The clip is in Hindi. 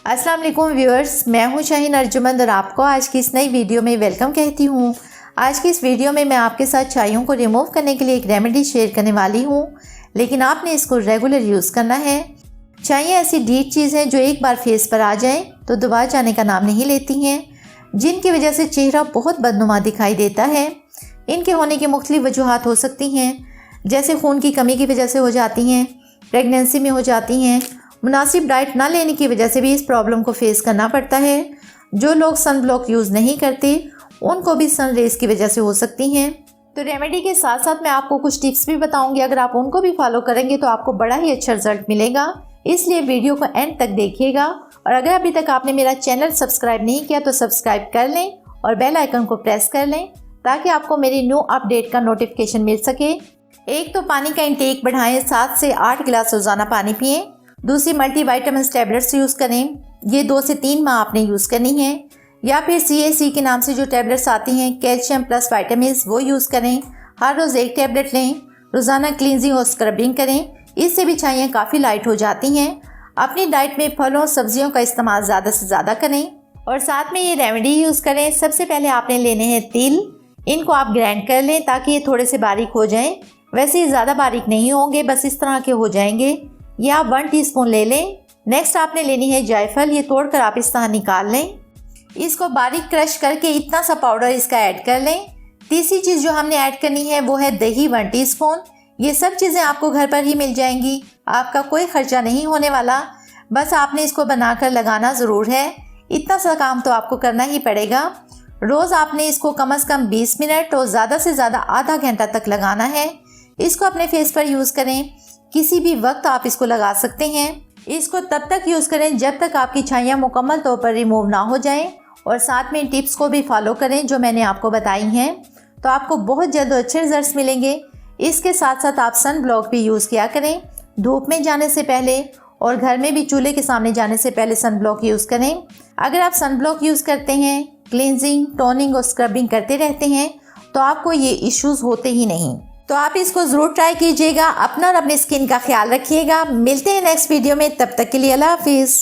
अस्सलाम वालेकुम व्यूअर्स, मैं हूं शाहीन अर्जुमंद और आपको आज की इस नई वीडियो में वेलकम कहती हूं। आज की इस वीडियो में मैं आपके साथ चाइयों को रिमूव करने के लिए एक रेमेडी शेयर करने वाली हूं, लेकिन आपने इसको रेगुलर यूज़ करना है। चाइयाँ ऐसी डीट चीज़ हैं जो एक बार फेस पर आ जाएं तो दोबारा जाने का नाम नहीं लेती हैं, जिनकी वजह से चेहरा बहुत बदनुमा दिखाई देता है। इनके होने की मुख्तलिफ वजूहात हो सकती हैं, जैसे खून की कमी की वजह से हो जाती हैं, प्रेगनेंसी में हो जाती हैं, मुनासिब डाइट ना लेने की वजह से भी इस प्रॉब्लम को फेस करना पड़ता है। जो लोग सन ब्लॉक यूज़ नहीं करते उनको भी सन रेज की वजह से हो सकती हैं। तो रेमेडी के साथ साथ मैं आपको कुछ टिप्स भी बताऊंगी, अगर आप उनको भी फॉलो करेंगे तो आपको बड़ा ही अच्छा रिजल्ट मिलेगा। इसलिए वीडियो को एंड तक देखिएगा और अगर अभी तक आपने मेरा चैनल सब्सक्राइब नहीं किया तो सब्सक्राइब कर लें और बेल आइकन को प्रेस कर लें ताकि आपको मेरी न्यू अपडेट का नोटिफिकेशन मिल सके। एक तो पानी का इंटेक बढ़ाएं, 7 से 8 गिलास रोज़ाना पानी पिएं। दूसरी मल्टीविटामिन्स टैबलेट्स यूज़ करें, ये 2 से 3 माह आपने यूज़ करनी है। या फिर CAC के नाम से जो टैबलेट्स आती हैं, कैल्शियम प्लस विटामिन्स, वो यूज़ करें। हर रोज़ 1 टैबलेट लें। रोज़ाना क्लींजिंग और स्क्रबिंग करें, इससे भी छाइयाँ काफ़ी लाइट हो जाती हैं। अपनी डाइट में फलों सब्जियों का इस्तेमाल ज़्यादा से ज़्यादा करें और साथ में ये रेमेडी यूज़ करें। सबसे पहले आपने लेने हैं तिल, इनको आप ग्राइंड कर लें ताकि ये थोड़े से बारीक हो जाएं। वैसे ही ज़्यादा बारीक नहीं होंगे, बस इस तरह के हो जाएंगे। या 1 टीस्पून ले लें। नेक्स्ट आपने लेनी है जायफल, ये तोड़कर आप इस तरह निकाल लें। इसको बारीक क्रश करके इतना सा पाउडर इसका ऐड कर लें। तीसरी चीज़ जो हमने ऐड करनी है वो है दही, 1 टीस्पून। ये सब चीज़ें आपको घर पर ही मिल जाएंगी, आपका कोई ख़र्चा नहीं होने वाला, बस आपने इसको बनाकर लगाना ज़रूर है। इतना सा काम तो आपको करना ही पड़ेगा। रोज़ आपने इसको कम से कम 20 मिनट और ज़्यादा से ज़्यादा आधा घंटा तक लगाना है। इसको अपने फेस पर यूज़ करें, किसी भी वक्त आप इसको लगा सकते हैं। इसको तब तक यूज़ करें जब तक आपकी छाइयाँ मुकम्मल तौर पर रिमूव ना हो जाएं और साथ में टिप्स को भी फॉलो करें जो मैंने आपको बताई हैं, तो आपको बहुत जल्द अच्छे रिजल्ट्स मिलेंगे। इसके साथ साथ आप सन ब्लॉक भी यूज़ किया करें, धूप में जाने से पहले और घर में भी चूल्हे के सामने जाने से पहले सन ब्लॉक यूज़ करें। अगर आप सन ब्लॉक यूज़ करते हैं, क्लींजिंग, टोनिंग और स्क्रबिंग करते रहते हैं तो आपको ये इश्यूज़ होते ही नहीं। तो आप इसको ज़रूर ट्राई कीजिएगा। अपना और अपनी स्किन का ख्याल रखिएगा। मिलते हैं नेक्स्ट वीडियो में, तब तक के लिए अल्लाह हाफिज़।